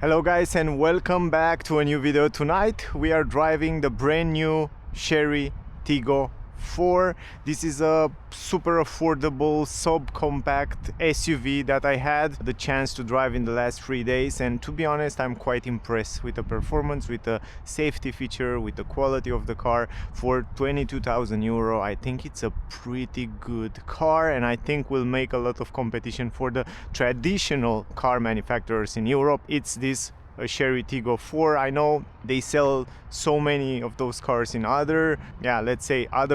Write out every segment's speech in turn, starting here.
Hello guys and welcome back to a new video. Tonight we are driving the brand new Chery Tiggo 4. This is a super affordable subcompact SUV that I had the chance to drive in the last 3 days, and to be honest I'm quite impressed with the performance, with the safety feature, with the quality of the car. For 22,000 euro I think it's a pretty good car, and I think will make a lot of competition for the traditional car manufacturers in Europe. It's this Chery Tiggo 4. I know they sell so many of those cars in other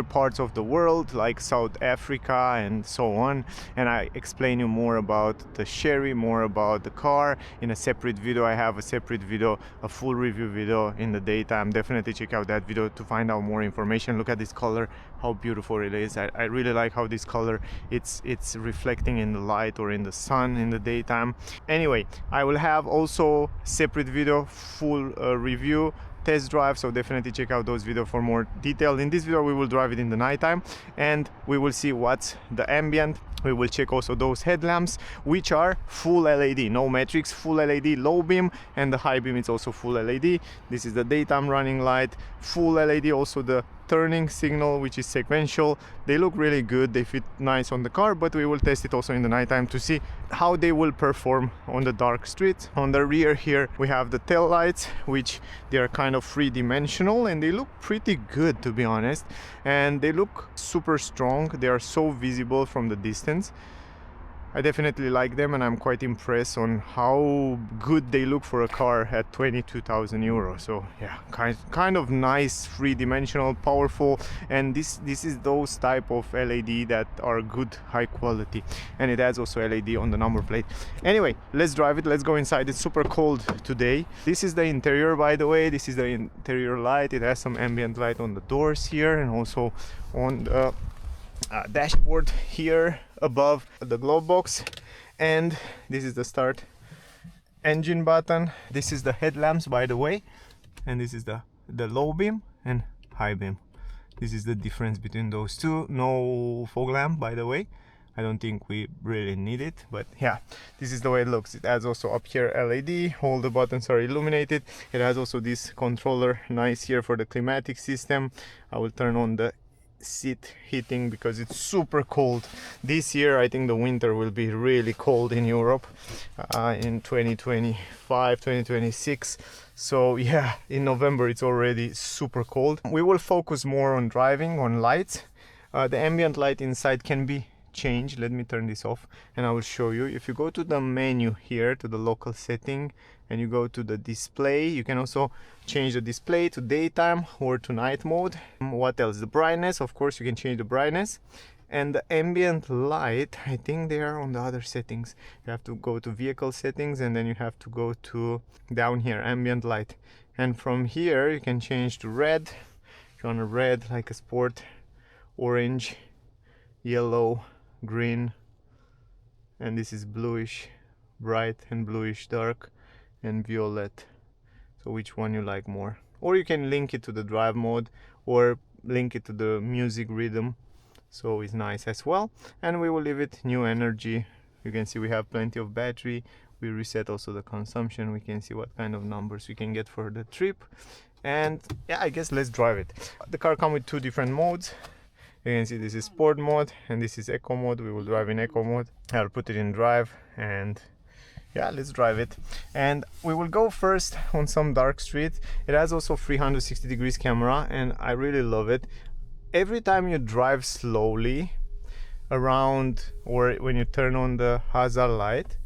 parts of the world like South Africa and so on, and I explain you more about the Chery, more about the car in a separate video. I have a separate video, a full review video in the daytime. Definitely check out that video to find out more information. Look at this color, how beautiful it is. I really like how this color it's reflecting in the light or in the sun in the daytime. Anyway, I will have also separate video, full review, test drive, so definitely check out those videos for more detail. In this video we will drive it in the nighttime and we will see what's the ambient. We will check also those headlamps, which are full LED, no matrix, full LED, low beam, and the high beam is also full LED. This is the daytime running light, full LED, also the turning signal, which is sequential. They look really good, they fit nice on the car, but we will test it also in the nighttime to see how they will perform on the dark streets. On the rear here we have the tail lights, which they are kind of three-dimensional and they look pretty good, to be honest, and they look super strong. They are so visible from the distance. I definitely like them, and I'm quite impressed on how good they look for a car at 22,000 euros. So yeah, kind of nice, three-dimensional, powerful, and this is those type of LED that are good, high quality, and it has also LED on the number plate. Anyway, let's drive it, let's go inside. It's super cold today. This is the interior, by the way. This is the interior light. It has some ambient light on the doors here and also on the dashboard here above the glove box, and this is the start engine button. This is the headlamps, by the way, and this is the low beam and high beam. This is the difference between those two. No fog lamp, by the way. I don't think we really need it, but yeah, this is the way it looks. It has also up here LED, all the buttons are illuminated. It has also this controller, nice here for the climatic system. I will turn on the seat heating because it's super cold this year. I think the winter will be really cold in Europe in 2025, 2026. So yeah, in November it's already super cold. We will focus more on driving, on lights. The ambient light inside can be changed. Let me turn this off and I will show you. If you go to the menu here, to the local setting, and you go to the display, you can also change the display to daytime or to night mode. What else? The brightness, of course you can change the brightness, and the ambient light, I think they are on the other settings. You have to go to vehicle settings and then you have to go to down here, ambient light, and from here you can change to red. If you want a red, like a sport, orange, yellow, green, and this is bluish bright and bluish dark, and violet. So which one you like more, or you can link it to the drive mode or link it to the music rhythm, so it's nice as well. And we will leave it new energy. You can see we have plenty of battery. We reset also the consumption. We can see what kind of numbers we can get for the trip, and yeah, I guess let's drive it. The car comes with two different modes. You can see this is sport mode and this is eco mode. We will drive in eco mode. I'll put it in drive and yeah, let's drive it. And we will go first on some dark street. It has also 360 degrees camera and I really love it. Every time you drive slowly around or when you turn on the hazard light,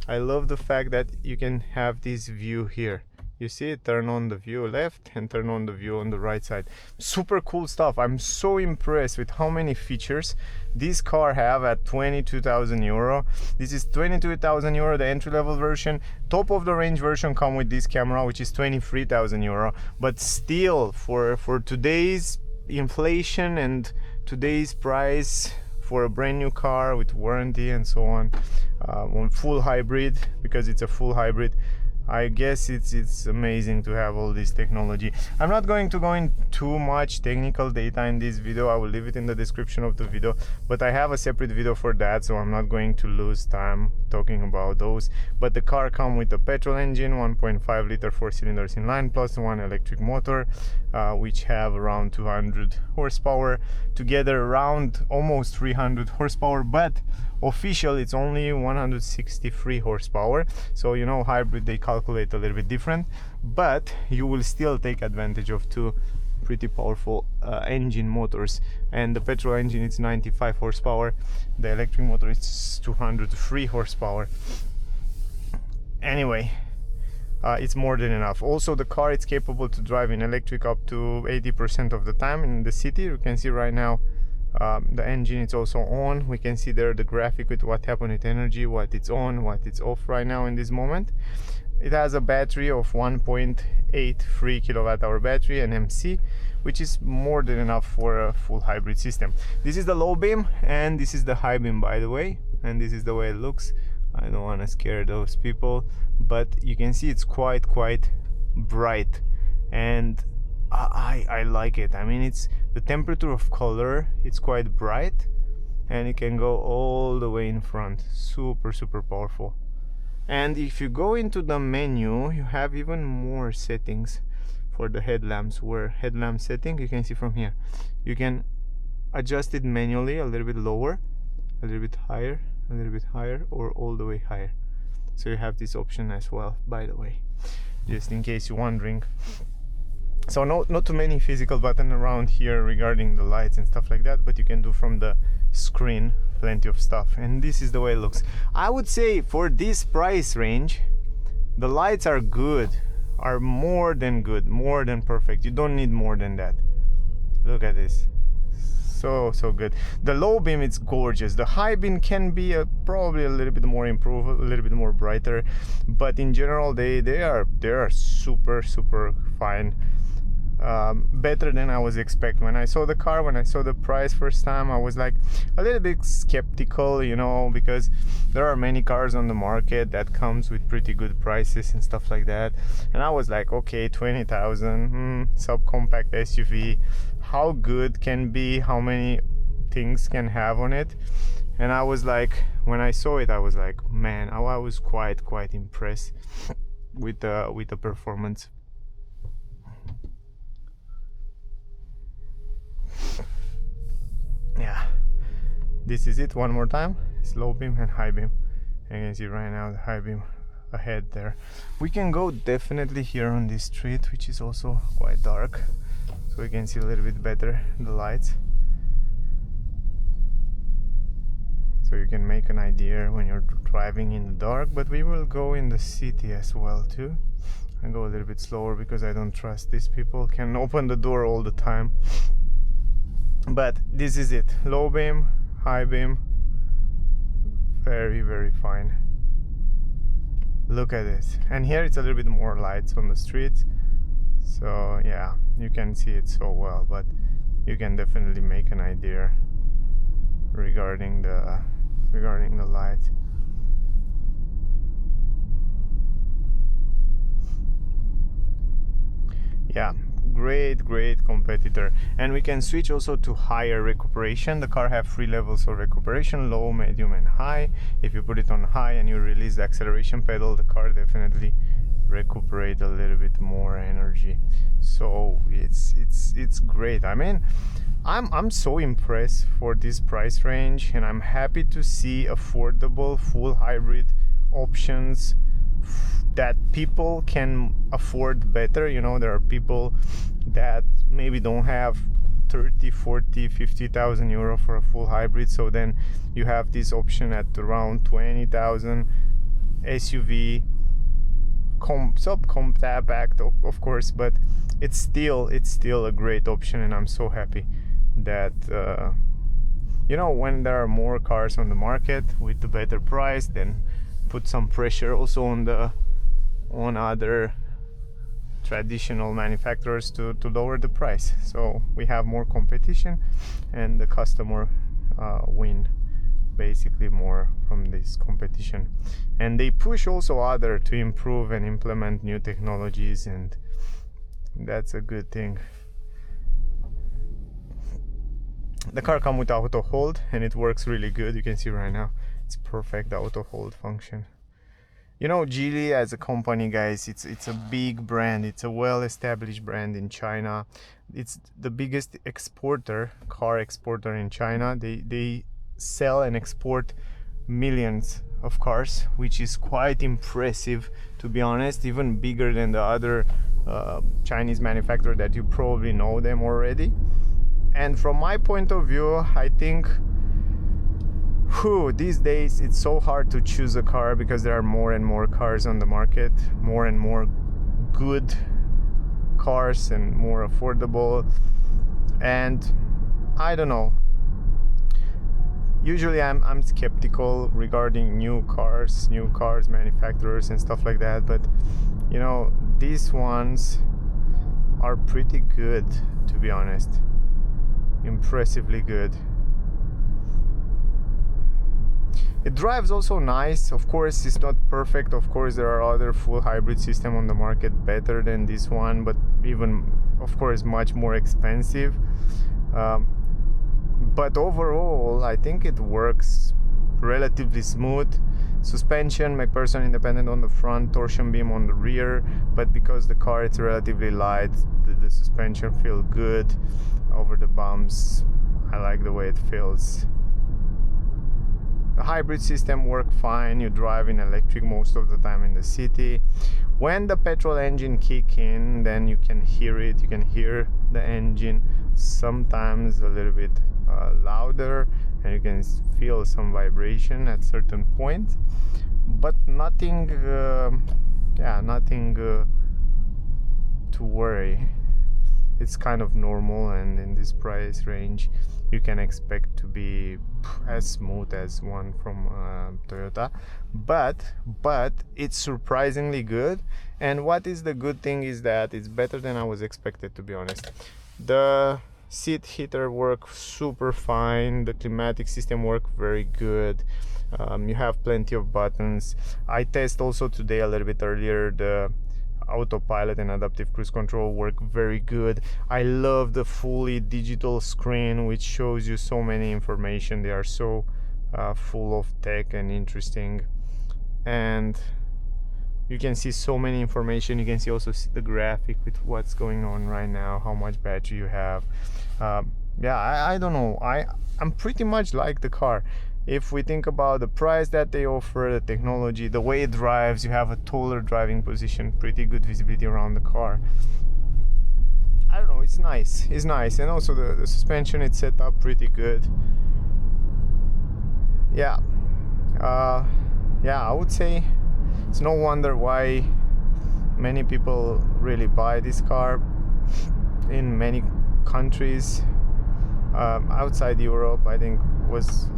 I love the fact that you can have this view here. You see it, turn on the view left and turn on the view on the right side. Super cool stuff. I'm so impressed with how many features this car have at 22,000 euro. This is 22,000 euro, the entry-level version. Top of the range version come with this camera, which is 23,000 euro. But still, for today's inflation and today's price, for a brand new car with warranty and so on full hybrid, because it's a full hybrid, I guess it's amazing to have all this technology. I'm not going to go in too much technical data in this video. I will leave it in the description of the video, but I have a separate video for that, so I'm not going to lose time talking about those. But the car comes with a petrol engine, 1.5 liter 4 cylinders inline, plus one electric motor, which have around 200 horsepower, together around almost 300 horsepower, but official it's only 163 horsepower. So you know, hybrid they calculate a little bit different, but you will still take advantage of two pretty powerful engine motors. And the petrol engine is 95 horsepower, the electric motor is 203 horsepower. Anyway, it's more than enough. Also, the car is capable to drive in electric up to 80% of the time in the city. You can see right now the engine is also on. We can see there the graphic with what happened with energy, what it's on, what it's off right now in this moment. It has a battery of 1.83 kilowatt hour battery, an MC, which is more than enough for a full hybrid system. This is the low beam and this is the high beam, by the way, and this is the way it looks. I don't want to scare those people, but you can see it's quite bright, and I like it. I mean, it's the temperature of color, it's quite bright, and it can go all the way in front. Super powerful. And if you go into the menu, you have even more settings for the headlamps. Where headlamp setting, you can see from here, you can adjust it manually, a little bit lower, a little bit higher, a little bit higher, or all the way higher. So you have this option as well, by the way, just in case you're wondering. So not too many physical buttons around here regarding the lights and stuff like that, but you can do from the screen plenty of stuff. And this is the way it looks. I would say for this price range, the lights are good, are more than good, more than perfect. You don't need more than that. Look at this, so good. The low beam, it's gorgeous. The high beam can be probably a little bit more improved, a little bit more brighter, but in general they are super fine. Better than I was expecting. When I saw the car, when I saw the price first time, I was like a little bit skeptical, you know, because there are many cars on the market that comes with pretty good prices and stuff like that, and I was like, okay, 20,000 subcompact SUV, how good can be, how many things can have on it. And I was like, when I saw it, I was like, man, I was quite impressed with the performance. Yeah, this is it. One more time, it's low beam and high beam. And you can see right now the high beam ahead there. We can go definitely here on this street, which is also quite dark, so we can see a little bit better the lights, so you can make an idea when you're driving in the dark. But we will go in the city as well too. I go a little bit slower because I don't trust these people can open the door all the time. But this is it, low beam, high beam, very fine. Look at this. And here it's a little bit more lights on the streets, so yeah, you can see it so well, but you can definitely make an idea regarding the lights. Yeah, great competitor. And we can switch also to higher recuperation. The car have 3 levels of recuperation: low, medium and high. If you put it on high and you release the acceleration pedal, the car definitely recuperate a little bit more energy. So it's great. I mean, I'm so impressed for this price range, and I'm happy to see affordable full hybrid options that people can afford better. You know, there are people that maybe don't have 30, 40, 50,000 euro for a full hybrid, so then you have this option at around 20,000 SUV, subcompact of course, but it's still a great option. And I'm so happy that you know, when there are more cars on the market with the better price, then put some pressure also on other traditional manufacturers to lower the price, so we have more competition and the customer win basically more from this competition, and they push also other to improve and implement new technologies, and that's a good thing. The car comes with auto hold and it works really good. You can see right now it's perfect, the auto hold function. You know, Geely as a company, guys, it's a big brand. It's a well-established brand in China. It's the biggest car exporter in China. They sell and export millions of cars, which is quite impressive, to be honest, even bigger than the other Chinese manufacturer that you probably know them already. And from my point of view, I think these days it's so hard to choose a car because there are more and more cars on the market, more and more good cars and more affordable. And I don't know, usually I'm skeptical regarding new cars manufacturers and stuff like that, but you know, these ones are pretty good, to be honest. Impressively good. It drives also nice. Of course it's not perfect. Of course there are other full hybrid system on the market better than this one, but even of course much more expensive. But overall I think it works relatively smooth. Suspension, McPherson independent on the front, torsion beam on the rear, but because the car is relatively light, the suspension feels good over the bumps. I like the way it feels. The hybrid system works fine. You drive in electric most of the time in the city. When the petrol engine kick in, then you can hear it. You can hear the engine sometimes a little bit louder, and you can feel some vibration at certain points, but nothing nothing to worry. It's kind of normal, and in this price range you can expect to be as smooth as one from Toyota, but it's surprisingly good. And what is the good thing is that it's better than I was expected, to be honest. The seat heater works super fine, the climatic system works very good. You have plenty of buttons. I test also today a little bit earlier the autopilot and adaptive cruise control work very good. I love the fully digital screen, which shows you so many information. They are so full of tech and interesting, and you can see so many information. You can see also the graphic with what's going on right now, how much battery you have. I don't know, I'm pretty much like the car. If we think about the price that they offer, the technology, the way it drives, you have a taller driving position, pretty good visibility around the car. I don't know, it's nice, and also the suspension, it's set up pretty good. I would say it's no wonder why many people really buy this car in many countries. Outside Europe, I think was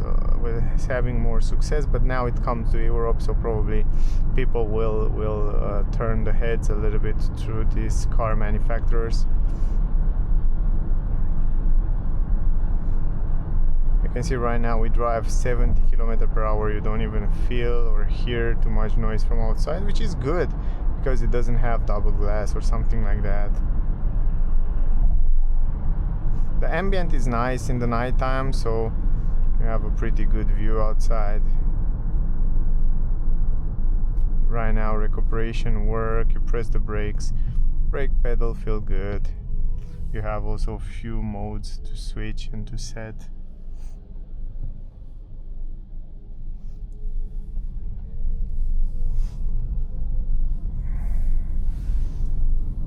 having more success, but now it comes to Europe, so probably people will turn the heads a little bit through these car manufacturers. You can see right now we drive 70 km/h. You don't even feel or hear too much noise from outside, which is good because it doesn't have double glass or something like that. The ambient is nice in the nighttime, so you have a pretty good view outside. Right now recuperation work, you press the brakes, brake pedal feel good. You have also a few modes to switch and to set.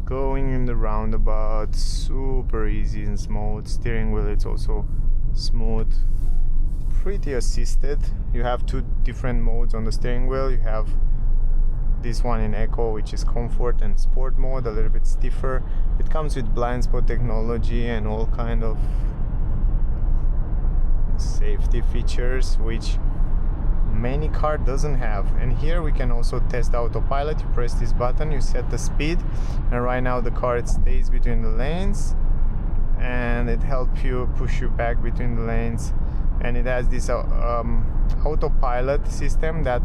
Going in the roundabout, super easy and smooth. Steering wheel, it's also smooth, pretty assisted. You have two different modes on the steering wheel. You have this one in Eco, which is comfort, and sport mode, a little bit stiffer. It comes with blind spot technology and all kind of safety features which many car doesn't have. And here we can also test autopilot. You press this button, you set the speed, and right now the car, it stays between the lanes, and it helps you push you back between the lanes. and it has this autopilot system that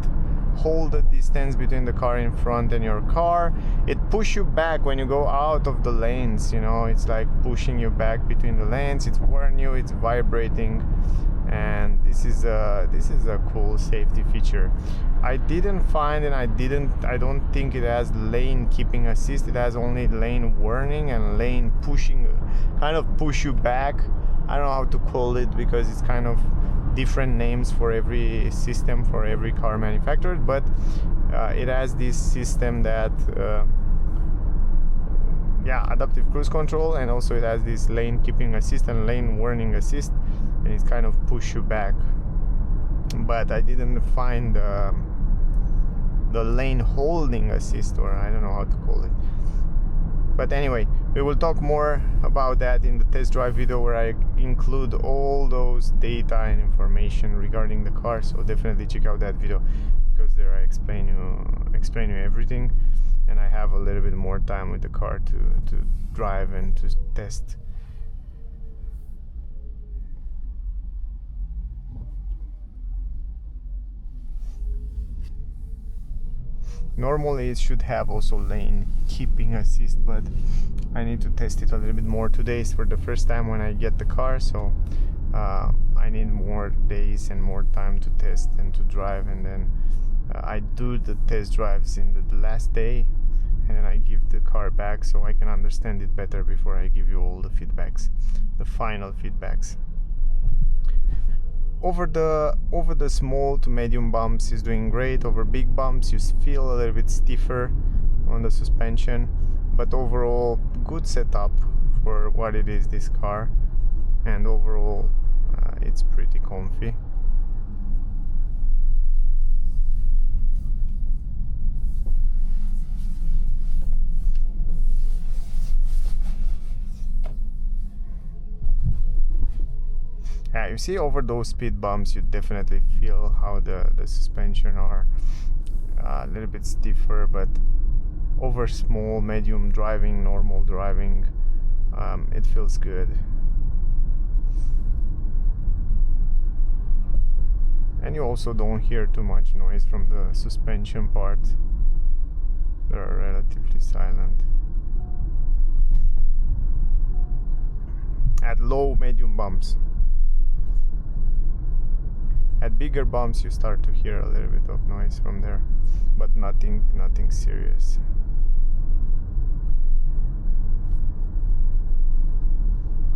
hold the distance between the car in front and your car. It pushes you back when you go out of the lanes, you know, it's like pushing you back between the lanes. It's warning you, it's vibrating, and this is a cool safety feature. I didn't find, and I don't think it has lane keeping assist. It has only lane warning and lane pushing, kind of push you back. I don't know how to call it because it's kind of different names for every system, for every car manufacturer, but it has this system that adaptive cruise control, and also it has this lane keeping assist and lane warning assist, and it's kind of push you back. But I didn't find the lane holding assist, or I don't know how to call it. But anyway, we will talk more about that in the test drive video, where I include all those data and information regarding the car. So definitely check out that video, because there I explain you everything, and I have a little bit more time with the car to drive and to test. Normally it should have also lane keeping assist, but I need to test it a little bit more. Today is for the first time when I get the car, so I need more days and more time to test and to drive, and then I do the test drives in the last day, and then I give the car back so I can understand it better before I give you all the feedbacks, the final feedbacks. Over the small to medium bumps is doing great. Over big bumps you feel a little bit stiffer on the suspension, but overall good setup for what it is, this car, and overall it's pretty comfy. Yeah, you see, over those speed bumps you definitely feel how the suspension are a little bit stiffer, but over small, medium driving, normal driving, it feels good. And you also don't hear too much noise from the suspension part. They are relatively silent. At low, medium bumps. At bigger bumps you start to hear a little bit of noise from there, but nothing serious.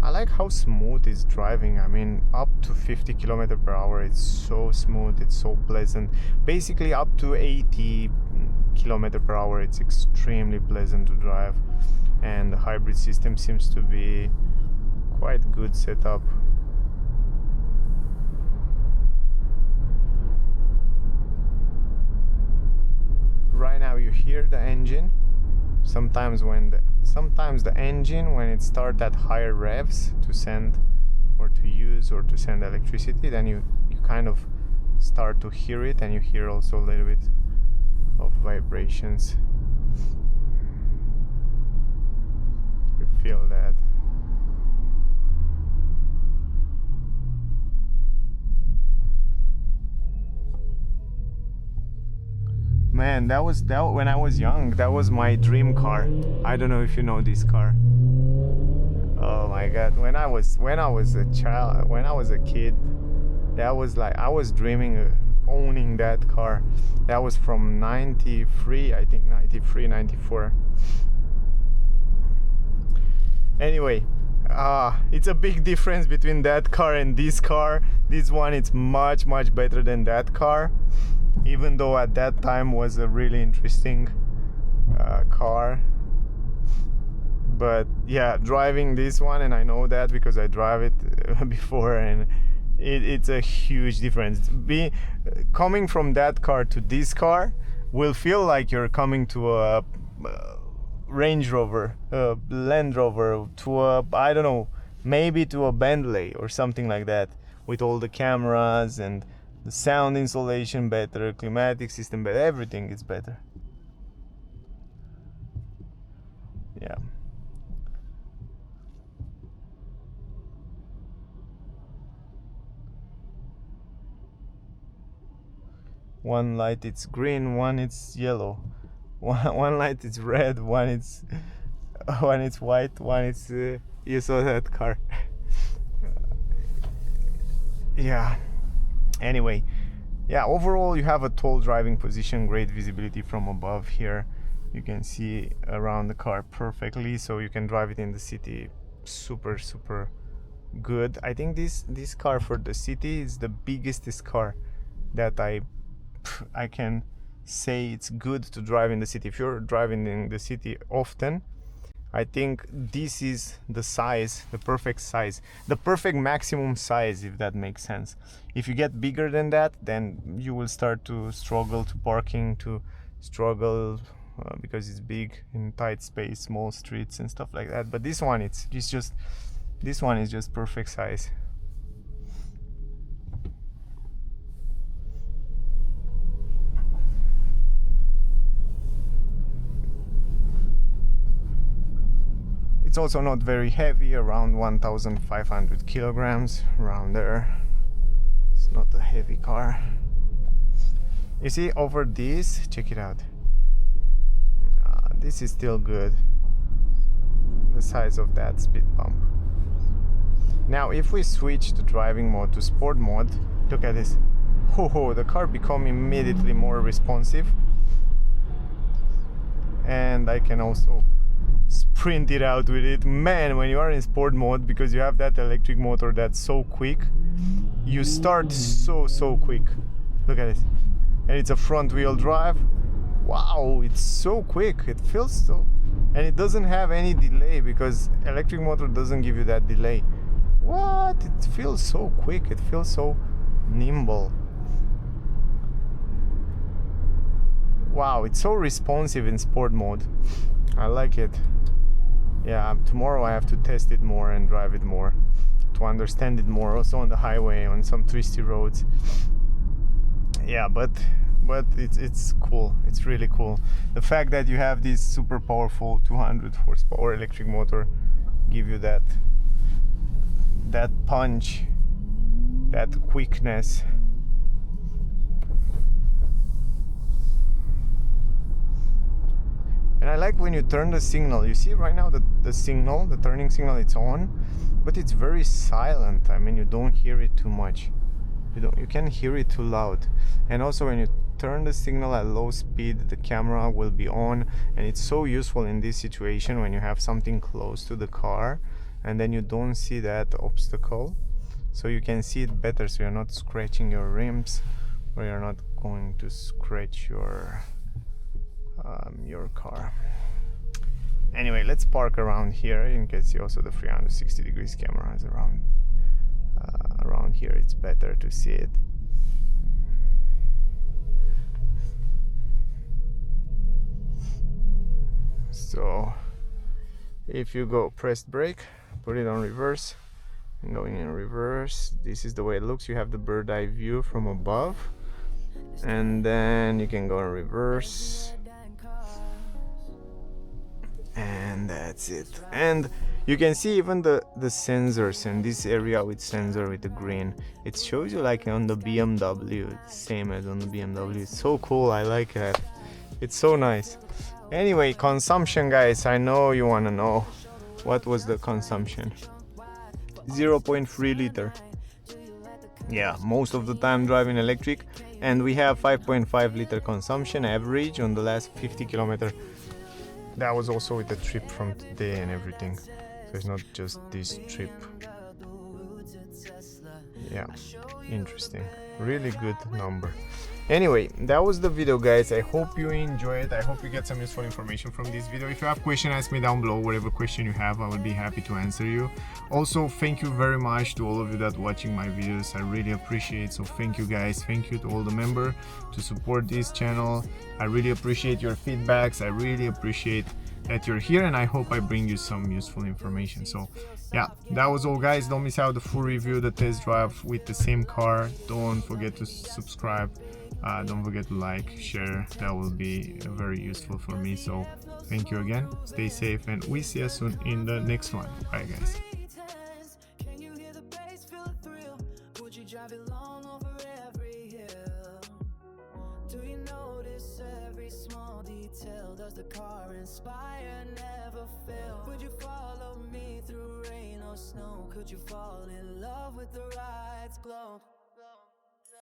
I like how smooth it's driving. I mean, up to 50 km/h, it's so smooth, it's so pleasant. Basically up to 80 km/h, it's extremely pleasant to drive, and the hybrid system seems to be quite good setup. Right now you hear the engine. Sometimes the engine, when it starts at higher revs to send or to use or to send electricity, then you kind of start to hear it, and you hear also a little bit of vibrations. You feel that. Man, that when I was young, that was my dream car. I don't know if you know this car. Oh my god, when I was a child, when I was a kid, that was like, I was dreaming of owning that car. That was from 93, I think 93, 94. Anyway, it's a big difference between that car and this car. This one, it's much better than that car, even though at that time was a really interesting car. But yeah, driving this one, and I know that because I drive it before, and it's a huge difference. Coming from that car to this car will feel like you're coming to a Range Rover, a Land Rover, to a, I don't know, maybe to a Bentley or something like that, with all the cameras and the sound insulation better, climatic system better, everything is better. Yeah. one light it's green, one it's yellow, one light it's red, one it's white, one it's you saw that car. Yeah, anyway, yeah, overall you have a tall driving position, great visibility from above here. You can see around the car perfectly, so you can drive it in the city super good. I think this car for the city is the biggest car that I can say it's good to drive in the city. If you're driving in the city often, I think this is the size, the perfect size, the perfect maximum size, if that makes sense. If you get bigger than that, then you will start to struggle to parking, to struggle because it's big in tight space, small streets and stuff like that. But this one, this one is just perfect size. It's also not very heavy, around 1,500 kilograms, around there. It's not a heavy car. You see over this, check it out. This is still good, the size of that speed bump. Now if we switch the driving mode to sport mode, look at this. Oh, the car become immediately more responsive, and I can also sprint it out with it. Man, when you are in sport mode, because you have that electric motor that's so quick, you start so quick. Look at it. And it's a front wheel drive. Wow, it's so quick. It feels so, and it doesn't have any delay, because electric motor doesn't give you that delay. What? It feels so quick. It feels so nimble. Wow, it's so responsive in sport mode. I like it. Yeah, tomorrow I have to test it more and drive it more to understand it more, also on the highway, on some twisty roads. Yeah, but it's cool. It's really cool. The fact that you have this super powerful 200 horsepower electric motor give you that punch, that quickness. And I like when you turn the signal. You see right now the signal, the turning signal, it's on, but it's very silent. I mean, you don't hear it too much. You can't hear it too loud. And also when you turn the signal at low speed, the camera will be on, and it's so useful in this situation when you have something close to the car and then you don't see that obstacle, so you can see it better, so you're not scratching your rims, or you're not going to scratch your car. Anyway, let's park around here. You can see also the 360 degrees camera is around here. It's better to see it. So if you go press brake, put it on reverse, and going in reverse, this is the way it looks. You have the bird eye view from above, and then you can go in reverse, and that's it. And you can see even the sensors in this area with sensor with the green. It shows you like on the BMW, same as on the BMW. It's so cool. I like that. It's so nice. Anyway, consumption, guys. I know you want to know what was the consumption. 0.3 liter. Yeah, most of the time driving electric, and we have 5.5 liter consumption average on the last 50 kilometers. That was also with the trip from today and everything, so it's not just this trip. Yeah, interesting, really good number. Anyway, that was the video, guys. I hope you enjoy it. I hope you get some useful information from this video. If you have questions, ask me down below. Whatever question you have, I will be happy to answer you. Also, thank you very much to all of you that watching my videos. I really appreciate. So thank you, guys. Thank you to all the members to support this channel. I really appreciate your feedbacks. I really appreciate that you're here, and I hope I bring you some useful information. So yeah, that was all, guys. Don't miss out the full review, the test drive with the same car. Don't forget to subscribe. Don't forget to like, share. That will be very useful for me. So thank you again. Stay safe, and we see you soon in the next one. Bye, guys. detail. Does the car inspire, never fail? Would you follow me through rain or snow? Could you fall in love with the ride's glow?